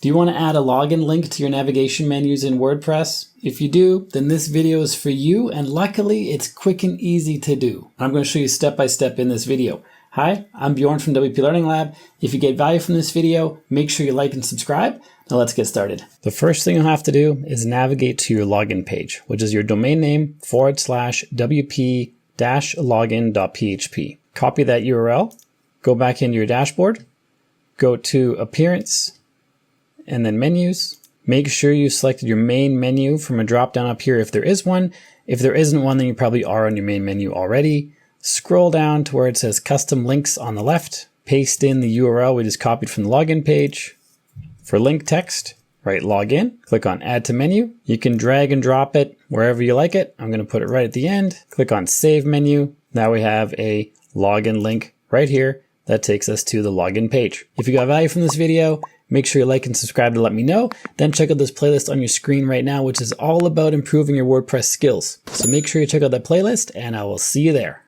Do you want to add a login link to your navigation menus in WordPress? If you do, then this video is for you, and luckily it's quick and easy to do. I'm going to show you step by step in this video. Hi, I'm Bjorn from WPLearningLab. If you get value from this video, make sure you like and subscribe. Now let's get started. The first thing you'll have to do is navigate to your login page, which is your domain name / wp-login.php. Copy that URL, go back into your dashboard, go to Appearance, and then Menus. Make sure you selected your main menu from a drop down up here if there is one. If there isn't one, then you probably are on your main menu already. Scroll down to where it says Custom Links on the left. Paste in the URL we just copied from the login page. For link text, write Login. Click on Add to Menu. You can drag and drop it wherever you like it. I'm going to put it right at the end. Click on Save Menu. Now we have a login link right here that takes us to the login page. If you got value from this video, make sure you like and subscribe to let me know. Then check out this playlist on your screen right now, which is all about improving your WordPress skills. So make sure you check out that playlist, and I will see you there.